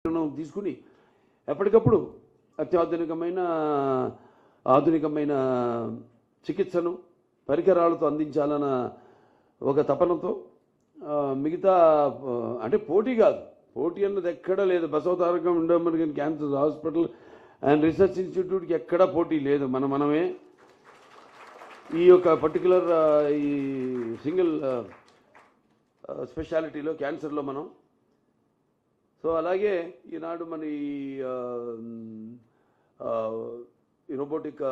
తీసుకుని ఎప్పటికప్పుడు ఆధునికమైన చికిత్సను పరికరాలతో అందించాలన్న ఒక తపనతో మిగతా అంటే పోటీ కాదు, పోటీ అన్నది ఎక్కడా లేదు. Basavatarakam Indo American cancer hospital and research ఇన్స్టిట్యూట్కి ఎక్కడా పోటీ లేదు. మనమే ఈ యొక్క పర్టికులర్ ఈ సింగిల్ స్పెషాలిటీలో క్యాన్సర్లో మనం. సో అలాగే ఈనాడు మన ఈ రోబోటిక్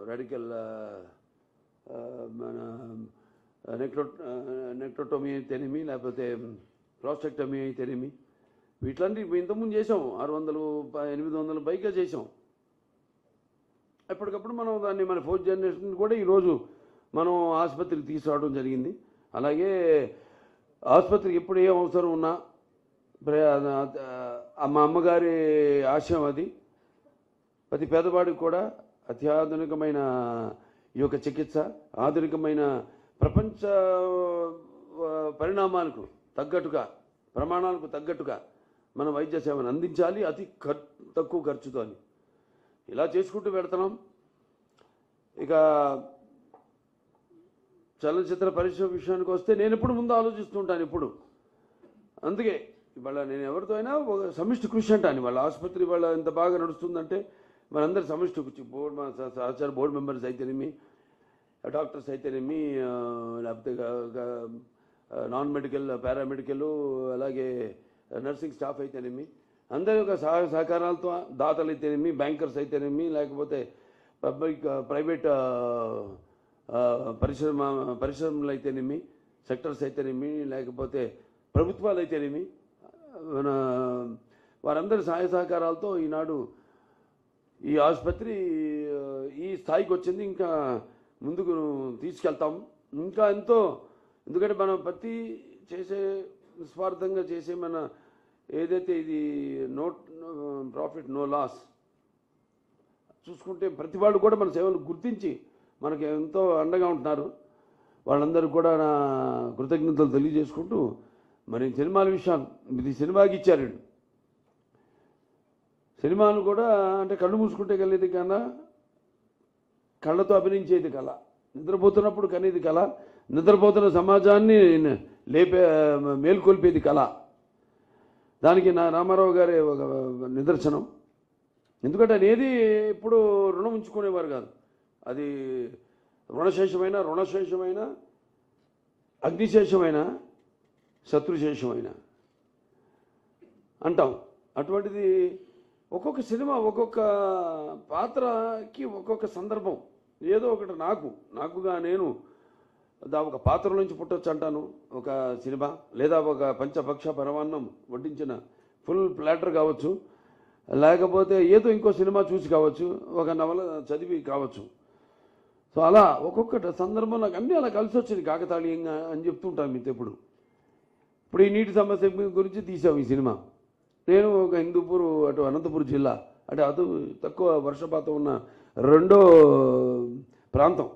రాడికల్ మన నెక్టోటమీ అయితేనేమి, లేకపోతే ప్రాస్టెక్టమీ అయితేనేమి, వీటిలాంటి ఇంతకుముందు చేసాం. 600-800 పైగా చేసాం. ఎప్పటికప్పుడు మనం దాన్ని మన 4th జనరేషన్ కూడా ఈరోజు మనం ఆసుపత్రికి తీసుకురావడం జరిగింది. అలాగే ఆసుపత్రికి ఎప్పుడు ఏ అవసరం ఉన్నా మా అమ్మగారి ఆశయం అది. ప్రతి పేదవాడికి కూడా అత్యాధునికమైన ఈ యొక్క చికిత్స, ఆధునికమైన ప్రపంచ పరిణామాలకు తగ్గట్టుగా, ప్రమాణాలకు తగ్గట్టుగా మన వైద్య సేవను అందించాలి, అతి తక్కువ ఖర్చుతో అని ఇలా చేసుకుంటూ వెళుతున్నాం. ఇక చలనచిత్ర పరిశ్రమ విషయానికి వస్తే నేను ఎప్పుడు ముందు ఆలోచిస్తుంటాను ఇప్పుడు. అందుకే ఇవాళ నేను ఎవరితో అయినా ఒక సమిష్టి కృషి అంటాను. వాళ్ళ ఆసుపత్రి వాళ్ళ ఎంత బాగా నడుస్తుందంటే మనందరి సమిష్టి కృషి. సహచార బోర్డు మెంబర్స్ అయితేనేమి, డాక్టర్స్ అయితేనేమి, లేకపోతే నాన్ మెడికల్, పారామెడికల్, అలాగే నర్సింగ్ స్టాఫ్ అయితేనేమి, అందరి యొక్క సహకారాలతో, దాతలు అయితేనేమి, బ్యాంకర్స్ అయితేనేమి, లేకపోతే ప్రైవేట్ పరిశ్రమలు అయితేనేమి, సెక్టర్స్ అయితేనేమి, లేకపోతే ప్రభుత్వాలు అయితేనేమి, వారందరి సహాయ సహకారాలతో ఈనాడు ఈ ఆసుపత్రి ఈ స్థాయికి వచ్చింది. ఇంకా ముందుకు తీసుకెళ్తాం. ఇంకా ఎంతో, ఎందుకంటే మనం ప్రతి చేసే నిస్వార్థంగా చేసే మన ఏదైతే ఇది నో ప్రాఫిట్ నో లాస్ చూసుకుంటే ప్రతి వాళ్ళు కూడా మన సేవలు గుర్తించి మనకి ఎంతో అండగా ఉంటున్నారు. వాళ్ళందరూ కూడా నా కృతజ్ఞతలు తెలియజేసుకుంటూ, మరి సినిమాల విషయాలు ఇది సినిమాకి ఇచ్చారు. సినిమాను కూడా అంటే కళ్ళు మూసుకుంటే కలిగేది కన్నా కళ్ళతో అభినయించేది కళ, నిద్రపోతున్నప్పుడు కనేది కళ, నిద్రపోతున్న సమాజాన్ని మేల్కొల్పేది కళ. దానికి నా రామారావు గారే ఒక నిదర్శనం. ఎందుకంటే అనేది ఎప్పుడు రుణం ఉంచుకునేవారు కాదు. అది రుణశేషమైన అగ్నిశేషమైన శత్రుశేషమైన అంటాం. అటువంటిది ఒక్కొక్క సినిమా, ఒక్కొక్క పాత్రకి ఒక్కొక్క సందర్భం. ఏదో ఒకటి నాకుగా నేను ఒక పాత్ర నుంచి పుట్టొచ్చు అంటాను ఒక సినిమా, లేదా ఒక పంచపక్ష పరమాన్నం వడ్డించిన ఫుల్ ప్లాటర్ కావచ్చు, లేకపోతే ఏదో ఇంకో సినిమా చూసి కావచ్చు, ఒక నవల చదివి కావచ్చు. సో అలా ఒక్కొక్క సందర్భం నాకు అన్నీ అలా కలిసి వచ్చింది కాకతాళీయంగా అని చెప్తుంటాను మీతో. ఇప్పుడు ఈ నీటి సమస్య గురించి తీసాం ఈ సినిమా. నేను ఒక హిందూపూర్, అటు అనంతపురం జిల్లా, అంటే అటు తక్కువ వర్షపాతం ఉన్న రెండో ప్రాంతం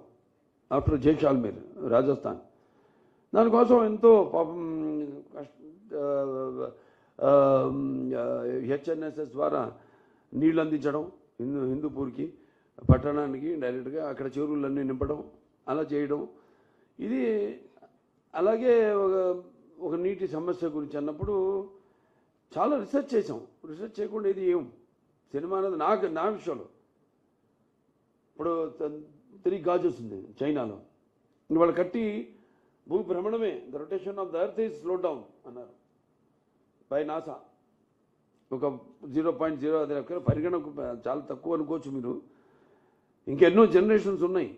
ఆఫ్టర్ జైసాల్మేర్, రాజస్థాన్. దానికోసం ఎంతో పాపం హెచ్ఎన్ఎస్ఎస్ ద్వారా నీళ్ళు అందించడం హిందూపూర్కి, పట్టణానికి డైరెక్ట్గా అక్కడ చెరువులన్నీ నింపడం, అలా చేయడం. ఇది అలాగే ఒక నీటి సమస్య గురించి అన్నప్పుడు చాలా రీసెర్చ్ చేసాం. రీసెర్చ్ చేయకుండా ఇది సినిమా అనేది నా విషయంలో. ఇప్పుడు 3 గాజెస్ ఉంది చైనాలో, వాళ్ళు కట్టి భూభ్రమణమే, the rotation of the earth is slow down అన్నారు బై నాసా. ఒక 0.0 అది పరిగణకు చాలా తక్కువ అనుకోవచ్చు మీరు. ఇంకెన్నో జనరేషన్స్ ఉన్నాయి.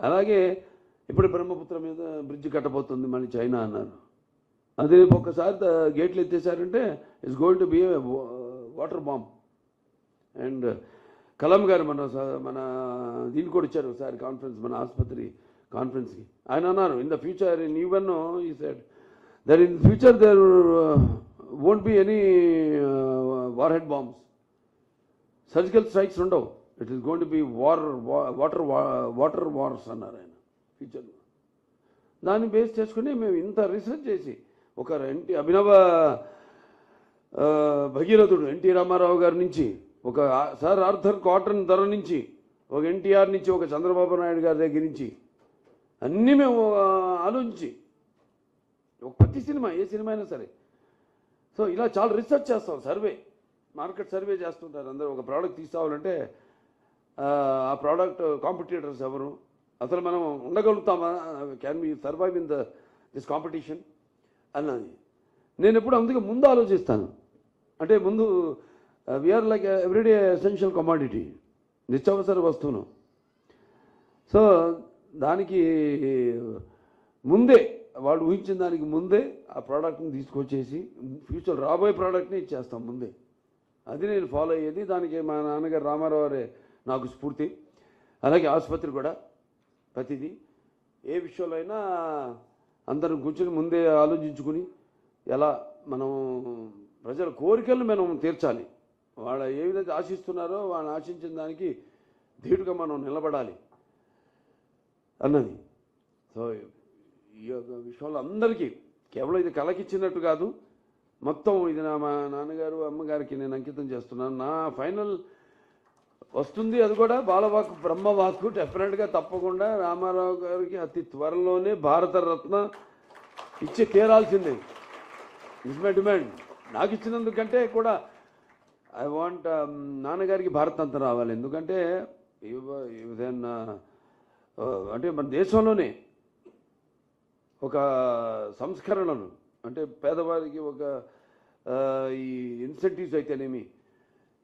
అలాగే ఇప్పుడు బ్రహ్మపుత్ర మీద బ్రిడ్జ్ కట్టబోతుంది మళ్ళీ చైనా అన్నారు. అది ఒక్కసారి గేట్లు ఎత్తేసారంటే it's going to be a water bomb. And Kalam garu మన దీనికి కూడా ఇచ్చారు ఒకసారి కాన్ఫరెన్స్, మన ఆసుపత్రి కాన్ఫరెన్స్కి. ఆయన అన్నారు, in the future in even he said there in future there won't be any warhead bombs, surgical strikes ఉండవు. It is going to be water wars అన్నారు ఆయన ఫ్యూచర్లో. దాన్ని బేస్ చేసుకుని మేము ఇంత రీసెర్చ్ చేసి ఒక అభినవ భగీరథుడు ఎన్టీ రామారావు గారి నుంచి, ఒక సార్ ఆర్థర్ కాటన్ ధర నుంచి, ఒక ఎన్టీఆర్ నుంచి, ఒక చంద్రబాబు నాయుడు గారి దగ్గర నుంచి అన్నీ మేము ఆలోచించి ఒక ప్రతి సినిమా, ఏ సినిమా అయినా సరే, సో ఇలా చాలా రీసెర్చ్ చేస్తాం, సర్వే, మార్కెట్ సర్వే చేస్తుంటారు అందరూ. ఒక ప్రోడక్ట్ తీసుకోవాలంటే ఆ ప్రోడక్ట్ కాంపిటీటర్స్ ఎవరు, అసలు మనం ఉండగలుగుతామా, can be survive in this competition అన్నది నేను ఎప్పుడు అందుకే ముందు ఆలోచిస్తాను. అంటే ముందు we are like everyday essential commodity, నిత్యావసర వస్తువును. సో దానికి ముందే వాళ్ళు ఊహించిన దానికి ముందే ఆ ప్రోడక్ట్ని తీసుకొచ్చేసి ఫ్యూచర్ రాబోయే ప్రోడక్ట్ని ఇచ్చేస్తాం ముందే. అది నేను ఫాలో అయ్యేది. దానికి మా నాన్నగారు రామారావు గారే నాకు స్ఫూర్తి. అలాగే ఆసుపత్రి కూడా ప్రతిదీ ఏ విషయంలో అయినా అందరం కూర్చొని ముందే ఆలోచించుకుని ఎలా మనం ప్రజల కోరికలను మనం తీర్చాలి, వాళ్ళు ఏ విధంగా ఆశిస్తున్నారో వాళ్ళు ఆశించిన దానికి ధీటుగా మనం నిలబడాలి అన్నది. సో ఈ యొక్క విషయంలో అందరికీ కేవలం ఇది కలకిచ్చినట్టు కాదు, మొత్తం ఇది మా నాన్నగారు అమ్మగారికి నేను అంకితం చేస్తున్నాను. నా ఫైనల్ వస్తుంది, అది కూడా బాలవాక్కు బ్రహ్మవాక్కు. డెఫినెట్గా తప్పకుండా రామారావు గారికి అతి త్వరలోనే భారతరత్న ఇచ్చి తీరాల్సిందే. Is my demand. నాకు ఇచ్చినందుకంటే కూడా ఐ వాంట్ నాన్నగారికి భారతరత్న రావాలి. ఎందుకంటే అంటే మన దేశంలోనే ఒక సంస్కరణలు, అంటే పేదవారికి ఒక ఈ ఇన్సెంటివ్స్ అయితేనేమి,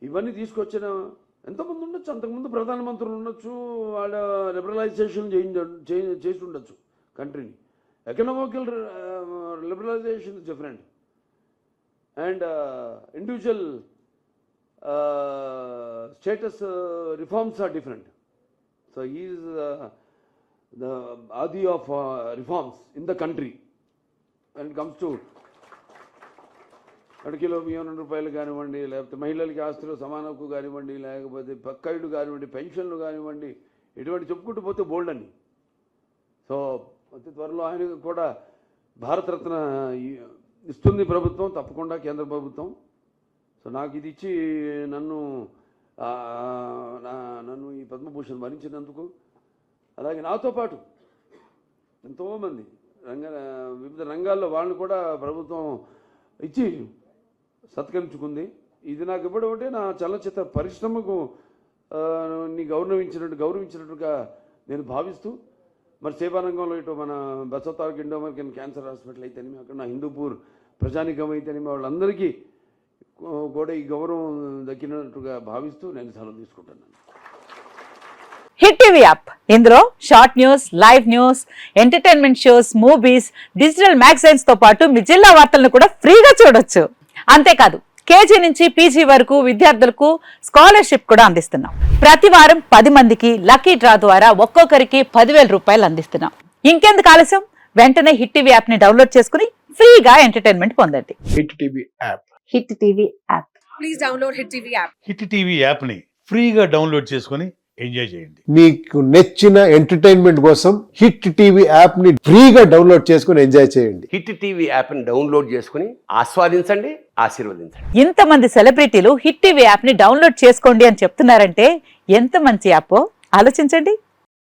ఇవన్నీ తీసుకొచ్చిన ఎంతమంది ఉండొచ్చు, అంతకుముందు ప్రధానమంత్రులు ఉండొచ్చు, వాళ్ళ లిబరలైజేషన్ చేసి ఉండొచ్చు కంట్రీని. Economical liberalisation is different and individual states reforms are different. So he is the adi of reforms in the country when it comes to 2 kilo బియ్యం రూపాయలు కానివ్వండి, లేకపోతే మహిళలకి ఆస్తులు సమాన హక్కు కానివ్వండి, లేకపోతే పక్కాయిడు కానివ్వండి, పెన్షన్లు కానివ్వండి, ఇటువంటి చెప్పుకుంటూ పోతే బోల్డ్ అని. సో అతి త్వరలో ఆయన కూడా భారతరత్న ఇస్తుంది ప్రభుత్వం, తప్పకుండా కేంద్ర ప్రభుత్వం. సో నాకు ఇది ఇచ్చి నన్ను ఈ పద్మభూషణ్ భరించినందుకు, అలాగే నాతో పాటు ఎంతోమంది వివిధ రంగాల్లో వాళ్ళని కూడా ప్రభుత్వం ఇచ్చి సత్కరించుకుంది. ఇది నాకు ఇవ్వడం అంటే నా చలనచిత్ర పరిశ్రమకు గౌరవించినట్టుగా నేను భావిస్తూ, మరి సేవా రంగంలో ఇటు మన Basavataraka Indo American cancer hospital అయితేనేమి, అక్కడ నా హిందూపూర్ ప్రజానికం అయితేనేమి, వాళ్ళందరికీ కూడా ఈ గౌరవం దక్కినట్టుగా భావిస్తూ నేను సెలవు తీసుకుంటున్నాను. హిట్ టీవీ యాప్, ఇందులో short news, live news, entertainment shows, movies, digital magazines తో పాటు మీ జిల్లా వార్తలను కూడా ఫ్రీగా చూడొచ్చు. అంతేకాదు కేజీ నుంచి పీజీ వరకు విద్యార్థులకు స్కాలర్షిప్ కూడా అందిస్తున్నాం. ప్రతి వారం 10 మందికి లక్కీ డ్రా ద్వారా ఒక్కొక్కరికి 10,000 రూపాయలు అందిస్తున్నాం. ఇంకెందుకు ఆలస్యం, వెంటనే హిట్ టీవీ యాప్ ని డౌన్లోడ్ చేసుకుని ఫ్రీగా ఎంటర్టైన్మెంట్ పొందండి. Hit TV app. Hit TV app. Please download hit TV app. Hit TV app ని ఫ్రీగా డౌన్లోడ్ చేసుకొని ఎంజాయ్ చేయండి. మీకు నచ్చిన ఎంటర్టైన్మెంట్ కోసం హిట్ టీవీ యాప్ ని ఫ్రీగా డౌన్లోడ్ చేసుకొని ఎంజాయ్ చేయండి. హిట్ టీవీ యాప్ ని డౌన్లోడ్ చేసుకుని ఆస్వాదించండి, ఆశీర్వదించండి. ఇంతమంది సెలబ్రిటీలు హిట్ టీవీ యాప్ ని డౌన్లోడ్ చేసుకోండి అని చెప్తున్నారంటే ఎంత మంచి యాప్ ఆలోచించండి.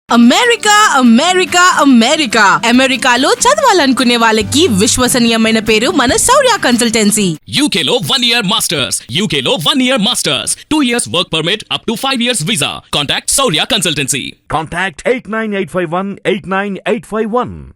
అమెరికా అమెరికా అమెరికా అమెరికాలో చదవాలనుకునే వాళ్ళకి విశ్వసనీయమైన పేరు మన శౌర్య కన్సల్టెన్సీ. UK లో 1 year masters. UK లో 1 year masters. 2 years work permit up to 5 years visa. Contact Saurya Consultancy. Contact 89851 89851.